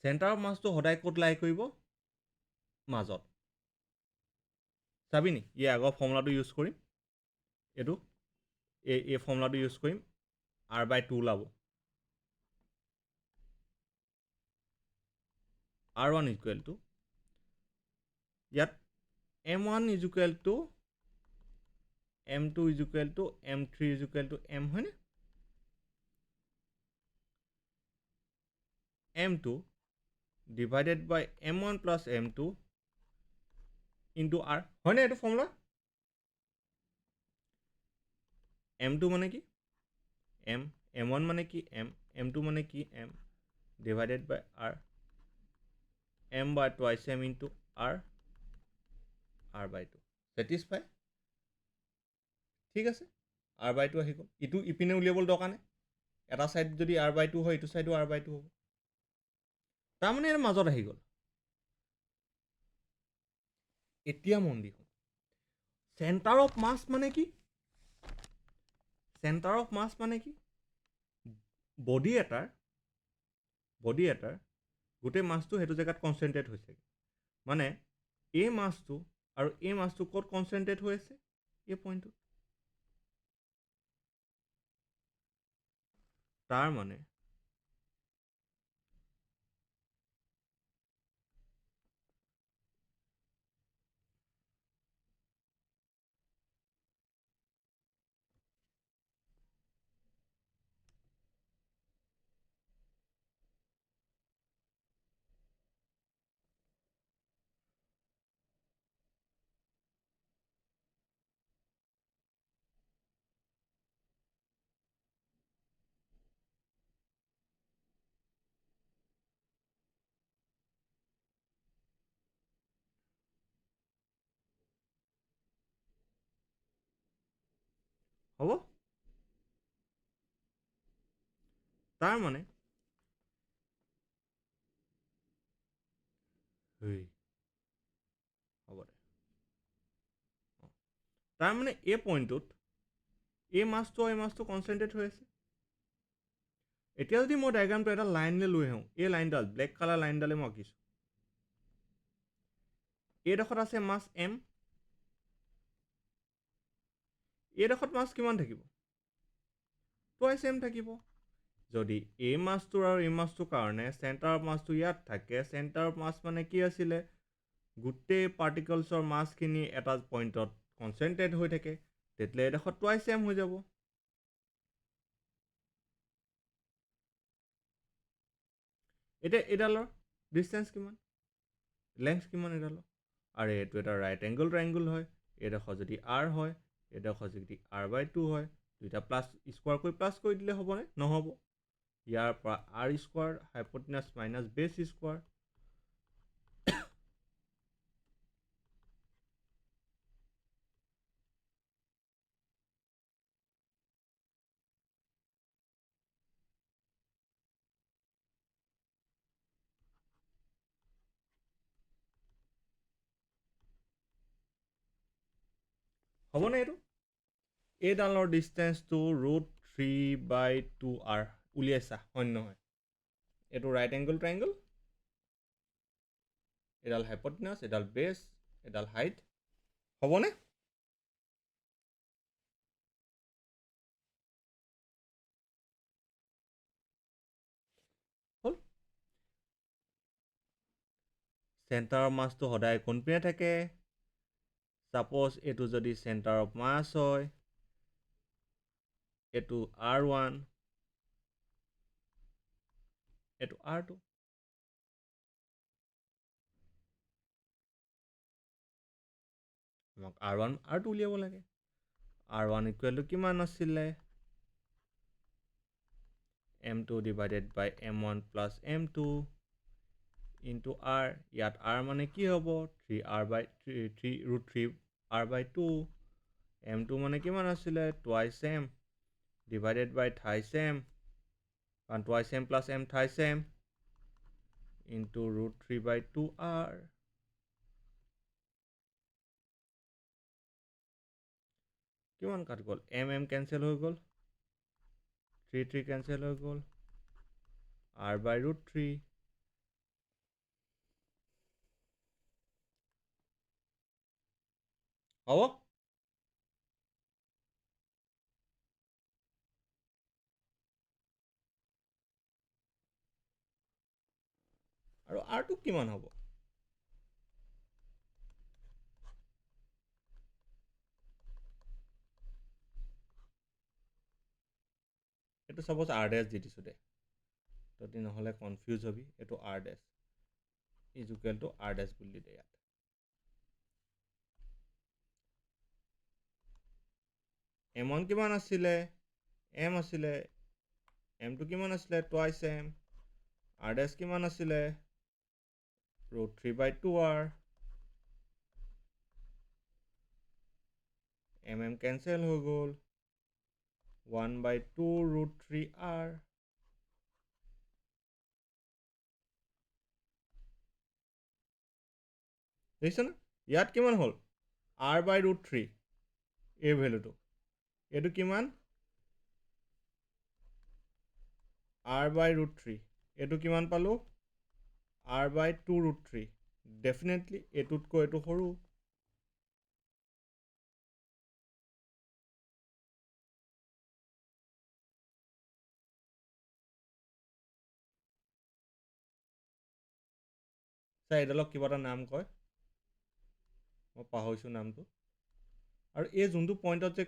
সেন্টাৰ অফ মাছটো সদায় ক'ত লাই কৰিব মাজত চাবি নি এই আগৰ ফৰ্মুলাটো ইউজ কৰিম এইটো এই ফৰ্মুলাটো ইউজ কৰিম r/2 ওলাব r1 equal to ইয়াত m1 is equal to m2 is equal to m3 is equal to m হয়নে m2 divided by m1 plus m2 into r হয়নে এইটো ফৰ্মুলা m2 মানে কি m1 মানে কি m2 মানে কি m divided by r m by twice m into r by 2 satisfy ঠিক আছে r by 2 আহি গ'ল ইটো ইপিনে উলিয়াবলৈ দৰকাৰ নাই এটা সাইড যদি r by 2 হয় ইটো সাইডো r by 2 হ'ব তাৰমানে এর মাজত আহি গ'ল এতিয়া মন দিও সেন্টার অফ মাস মানে কি সেন্টার অফ মাস মানে কি বডি এটাৰ গোটেই মাছটো হেতু জায়গাত কনসেন্ট্ৰেট হৈছে মানে এই মাছটো আৰু এই মাছটো ক'ত কনসেন্ট্ৰেট হৈ আছে এই পইণ্টটো তাৰ মানে হ'ব তাৰ মানে হ'ব দে তাৰ মানে এই পইণ্টটোত এই মাছটো কনসেন্ট্ৰেট হৈ আছে এতিয়া যদি মই ডায়াগ্ৰামটো এটা লাইনলৈ লৈ আহোঁ এই লাইনডাল ব্লেক কালাৰ লাইনডালে মই আঁকিছোঁ এইডোখৰত আছে মাছ m এইডোখৰত মাছ কিমান থাকিব টুৱাইছ m থাকিব যদি এই মাছটোৰ আৰু এই মাছটোৰ কাৰণে সেন্টাৰ অফ মাছটো ইয়াত থাকে সেন্টাৰ অফ মাছ মানে কি আছিলে গোটেই পাৰ্টিকলছৰ মাছখিনি এটা পইণ্টত কনসেন্ট্ৰেট হৈ থাকে তেতিয়ালে এইডোখৰত টুৱাইছ m হৈ যাব এতিয়া এডালৰ ডিস্টেন্স কিমান লেংথ কিমান এডালৰ আৰু এইটো এটা ৰাইট এংগল ট্ৰায়াঙ্গল হয় এইডোখৰ যদি r হয় এইডোখৰ যদি r by 2 হয় দুইটা প্লাস স্কোয়াৰ কৰি প্লাস কৰি দিলে হ'বনে নহ'ব ইয়াৰ পৰা r square hypotenuse minus base square হ'বনে এইটো এইডালৰ ডিস্টেন্সটো √3/2r উলিয়াইছা হয় নহয় এইটো ৰাইট এংগল ট্ৰায়াঙ্গল এডাল হাইপোটেনাস এডাল বেস এডাল হাইট হ'বনে হ'ল সেন্টাৰ অফ মাছটো সদায় কোনপিনে থাকে সাপোজ এইটো যদি সেন্টাৰ অফ মাছ হয় এইটো r1 এইটো r2 আমাক r1 r2 উলিয়াব লাগে r1 ইকুৱেল টু কিমান আছিলে m2 divided by m1 plus m2 into r ইয়াত r মানে কি হ'ব 3r by 3 √3r by 2 m2 মানে কিমান আছিলে twice m divided by thrice m কাৰণ twice m plus m thrice m into √3/2r কিমান কাট গ'ল m কেনসেল হৈ গ'ল 3 কেনসেল হৈ গ'ল r by √3 হ'ব আৰু r2 কিমান হ'ব এইটো ছাপ'জ আৰ ডেছ দি দিছোঁ দে, তহঁতি নহ'লে কনফিউজ হ'বি। এইটো R dash is equal to R dash বুলি দে ইয়াত। M1 কিমান আছিলে? M আছিলে। M2 কিমান আছিলে? Twice M। আৰ ডেছ কিমান আছিলে? √3/2R। MM কেঞ্চেল হৈ গ'ল। 1/2 √3R। দেখিছনে? ইয়াত কিমান হ'ল? R/√3 এই ভেলুটো। এইটো কিমান? R/√3। এইটো কিমান পালোঁ? R/2√3। ডেফিনেটলি এইটোতকৈ এইটো সৰু। এইডালক কিবা এটা নাম কয়, মই পাহৰিছোঁ নামটো। আৰু এই যোনটো পইণ্টত যে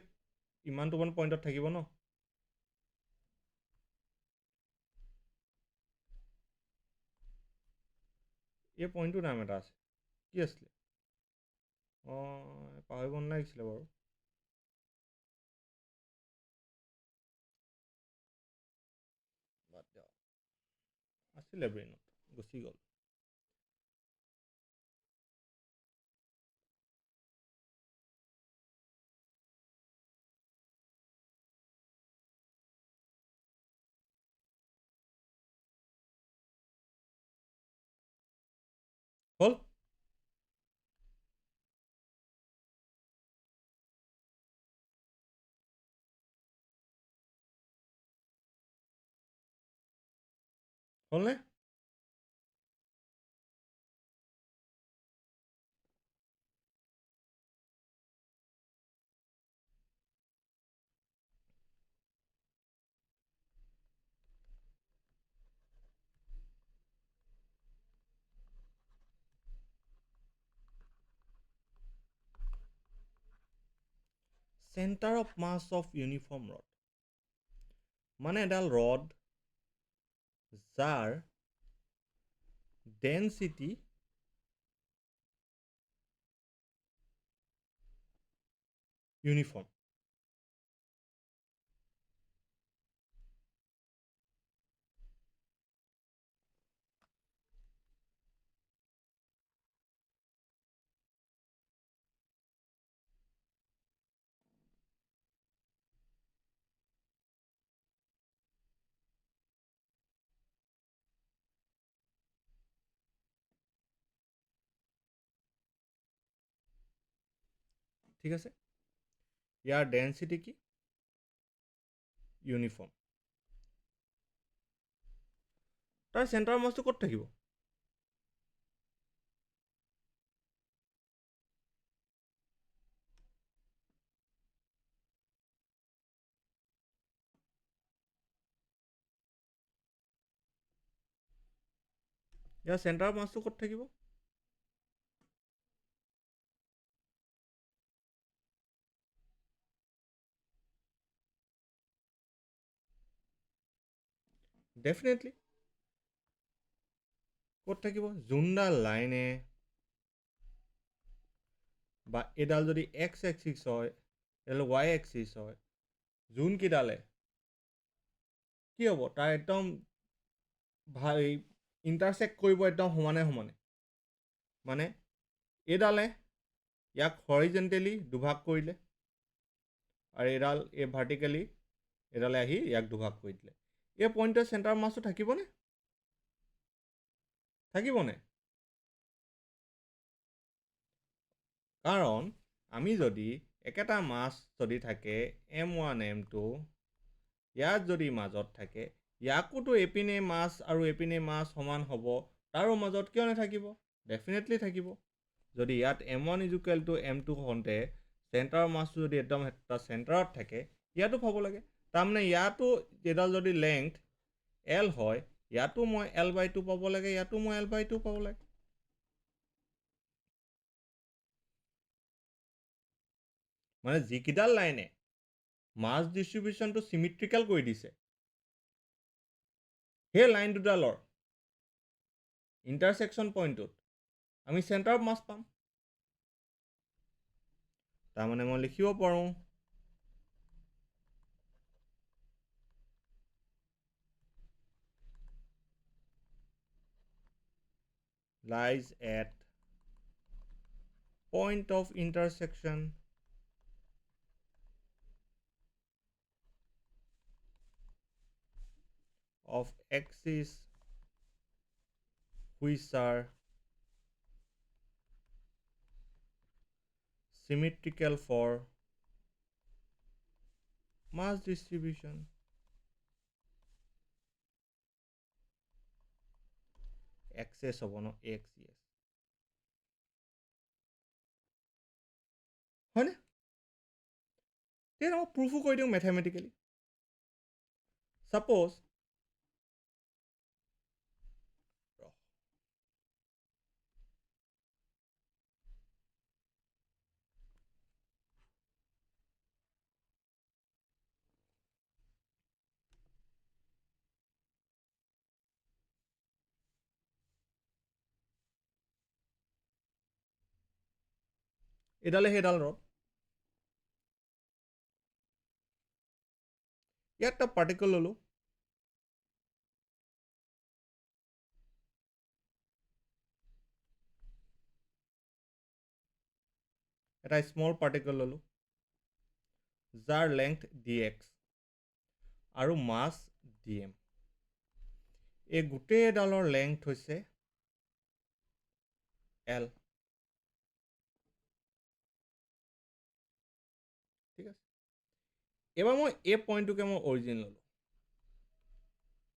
ইমানটো মান পইণ্টত থাকিব ন, এই পইণ্টটোৰ নাম এটা আছে, কি আছিলে? পাহৰিব নালাগিছিলে বাৰু। আছিলে ব্ৰেইনত, গুচি গ'ল। হ'ল? হ'লনে? Centre of mass of uniform rod মানে এডাল ৰড যাৰ ডেনচিটি ইউনিফৰ্ম। ঠিক আছে, ইয়াৰ ডেনচিটি কি? ইউনিফৰ্ম। তাৰ চেণ্টাৰ মাছটো ক'ত থাকিব? ইয়াৰ চেণ্টাৰ মাছটো ক'ত থাকিব? ডেফিনেটলি ক'ত থাকিব? যোনডাল লাইনে বা এইডাল যদি এক্স এক্সিছ হয়, এডাল ৱাই এক্সিছ হয়, যোনকেইডালে কি হ'ব? তাৰ একদম ভাল ইণ্টাৰচেক্ট কৰিব একদম সমানে সমানে। মানে এইডালে ইয়াক হৰিজেণ্টেলি দুভাগ কৰিলে আৰু এইডাল এই ভাৰ্টিকেলি এইডালে আহি ইয়াক দুভাগ কৰি দিলে। এই পইণ্টৰ চেণ্টাৰ মাছটো থাকিবনে? থাকিবনে? কাৰণ আমি যদি একেটা মাছ যদি থাকে M1 M2, ইয়াত যদি মাজত থাকে, ইয়াকোতো এপিনে মাছ আৰু এপিনে মাছ সমান হ'ব, তাৰো মাজত কিয় নাথাকিব? ডেফিনেটলি থাকিব। যদি ইয়াত M1 is equal two M2 হওঁতে চেণ্টাৰৰ মাছটো যদি একদম এটা চেণ্টাৰত থাকে, ইয়াতো পাব লাগে। তাৰমানে ইয়াতো এইডাল যদি লেংথ L হয়, ইয়াতো মই L/2 পাব লাগে, ইয়াতো মই L/2 পাব লাগে। মানে যিকেইডাল লাইনে মাছ ডিষ্ট্ৰিবিউশ্যনটো চিমেট্ৰিকেল কৰি দিছে, সেই লাইন দুডালৰ ইণ্টাৰছেকশ্যন পইণ্টটোত আমি চেণ্টাৰ অফ মাছ পাম। তাৰমানে মই লিখিব পাৰোঁ lies at point of intersection of axes which are symmetrical for mass distribution. Axis হ'ব ন axis হয়নে? তেতিয়া মই প্ৰুফো কৰি দিওঁ মেথমেটিকেলি। ছাপ'জ এডালে সেইডাল ৰড, ইয়াত এটা পাৰ্টিকল ল'লোঁ, এটা স্মল পাৰ্টিকল ল'লোঁ যাৰ লেংথ dx আৰু মাছ dm। এই গোটেইডালৰ লেংথ হৈছে L। ঠিক আছে, এবাৰ মই এই পইণ্টটোকে মই অৰিজিন ল'লোঁ।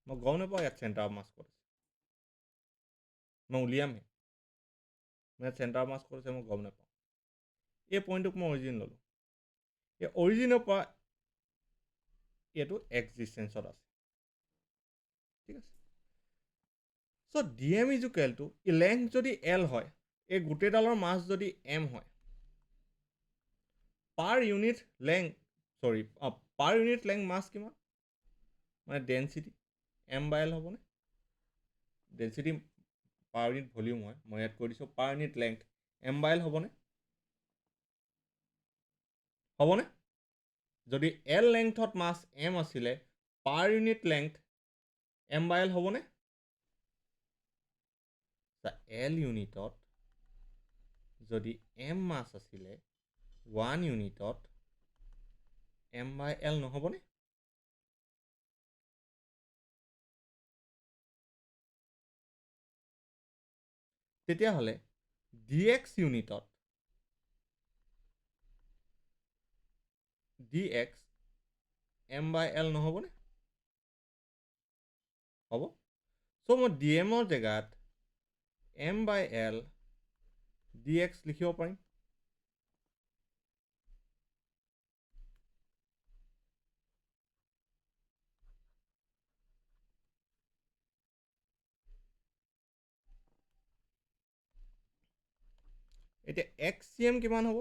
মই গম নাপাওঁ ইয়াত চেণ্টাৰ অফ মাছ ক'ত আছে, মই উলিয়ামহে, মই ইয়াত চেণ্টাৰ অফ মাছ ক'ত আছে মই গম নাপাওঁ। এই পইণ্টটোক মই অৰিজিন ল'লোঁ, এই অৰিজিনৰ পৰা এইটো এক্স ডিষ্টেঞ্চত আছে। ঠিক আছে, চ' dm is equal two length যদি L হয়, এই গোটেইডালৰ মাছ যদি m হয়, পাৰ ইউনিট লেংথ মাছ কিমান, মানে ডেঞ্চিটি m/l হ'বনে? ডেঞ্চিটি পাৰ ইউনিট ভলিউম হয়, মই ইয়াত কৈ দিছোঁ পাৰ ইউনিট লেংথ m/l হ'বনে? হ'বনে? যদি L লেংথত মাছ m আছিলে, পাৰ ইউনিট লেংথ m/l হ'বনে? L ইউনিটত যদি m মাছ আছিলে, 1 ইউনিটত m/l নহ'বনে? তেতিয়াহ'লে dx ইউনিটত dx m/l নহ'বনে? হ'ব। চ' মই dmৰ জেগাত m/l dx লিখিব পাৰিম। এতিয়া xcm কিমান হ'ব?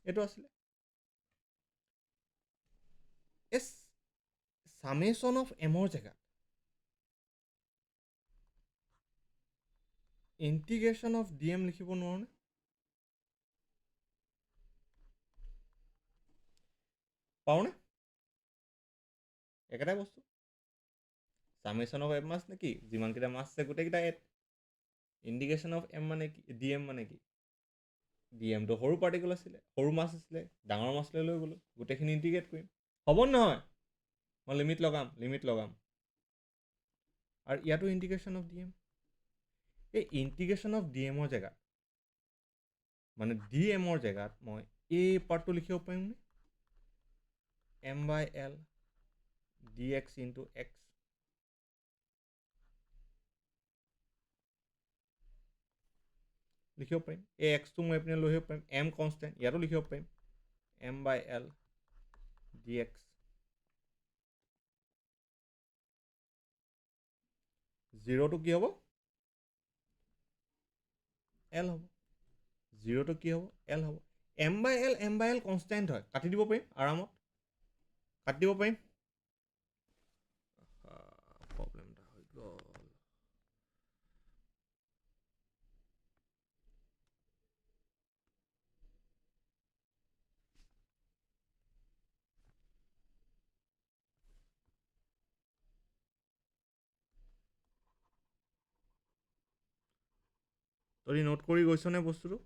এইটো আছিলে সামেশ্যন অফ এমৰ জেগাত ইণ্টিগ্ৰেশ্যন অফ dm লিখিব নোৱাৰোনে? পাৰোঁনে? একেটাই বস্তু, সামেশ্যন অফ m মাছ নে কি, যিমানকেইটা মাছ আছে গোটেইকেইটা এড। ইণ্টিগ্ৰেশ্যন অফ m মানে কি, dm মানে কি, ডিএমটো সৰু পাৰ্টিকল আছিলে, সৰু মাছ আছিলে, ডাঙৰ মাছলৈ লৈ গ'লোঁ, গোটেইখিনি ইণ্টিগ্ৰেট কৰিম। হ'ব নহয়? মই লিমিট লগাম আৰু ইয়াতো ইণ্টিগ্ৰেশ্যন অফ ডিএম। এই ইণ্টিগ্ৰেশ্যন অফ ডিএমৰ জেগাত মানে ডিএমৰ জেগাত মই এই পাৰ্টটো লিখিব পাৰিমনে? m/l dx into x। লিখিব পাৰিম। এই এক্সটো মই এইপিনে লৈ আহিব পাৰিম, m কনষ্টেণ্ট, ইয়াতো লিখিব পাৰিম m/l dx। জিৰ'টো কি হ'ব? L হ'ব। জিৰ'টো কি হ'ব? L হ'ব। m/l কনষ্টেণ্ট হয়, কাটি দিব পাৰিম আৰামত, কাটি দিব পাৰিম। প্ৰব্লেম এটা হৈ গ'ল। তই নোট কৰি গৈছনে বস্তুটো?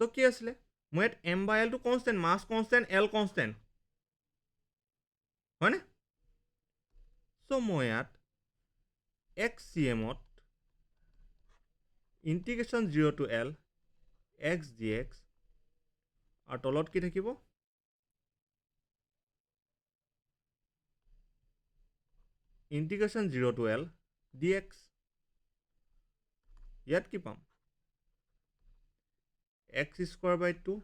চ' কি আছিলে? মই ইয়াত m/l টো constant, mass constant, l constant, হয়নে? চ' মই ইয়াত xcmত integration 0 to l x dx আৰু তলত কি থাকিব? Integration 0 to l dx। ইয়াত কি পাম? x² 2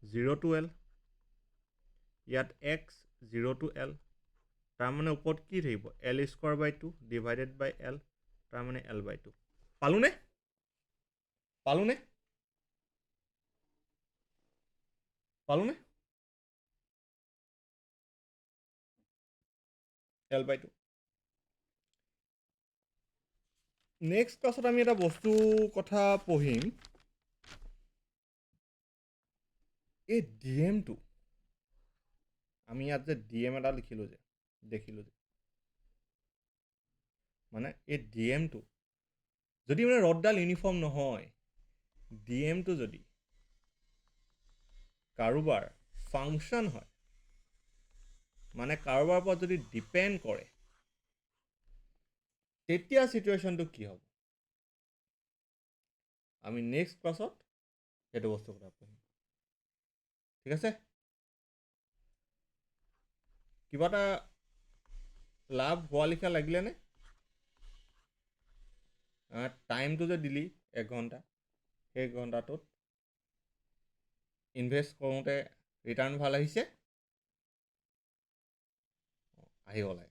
0 to l, ইয়াত x 0 to l, তাৰমানে ওপৰত কি থাকিব? l² 2 ডিভাইডেড বাই l, তাৰমানে l/2। পালোনে? পালোনে? পালোনে? l/2। নেক্সট ক্লাছত আমি এটা বস্তু কথা পঢ়িম, এই ডিএমটো, আমি ইয়াত যে ডিএম এটা দেখিলোঁ যে, মানে এই ডিএমটো যদি মানে ৰডডাল ইউনিফৰ্ম নহয়, ডিএমটো যদি কাৰোবাৰ ফাংচন হয়, মানে কাৰোবাৰ ওপৰত যদি ডিপেণ্ড কৰে, তেতিয়া চিটুৱেশ্যনটো কি হ'ব? আমি নেক্সট ক্লাছত সেইটো বস্তুৰ কথা পঢ়িম। ঠিক আছে? কিবা এটা লাভ হোৱা লিখা লাগিলেনে? টাইমটো যে দিলি 1 ঘণ্টা, সেই ঘণ্টাটোত ইনভেষ্ট কৰোঁতে ৰিটাৰ্ণ ভাল আহিছে? আহিব লাগে।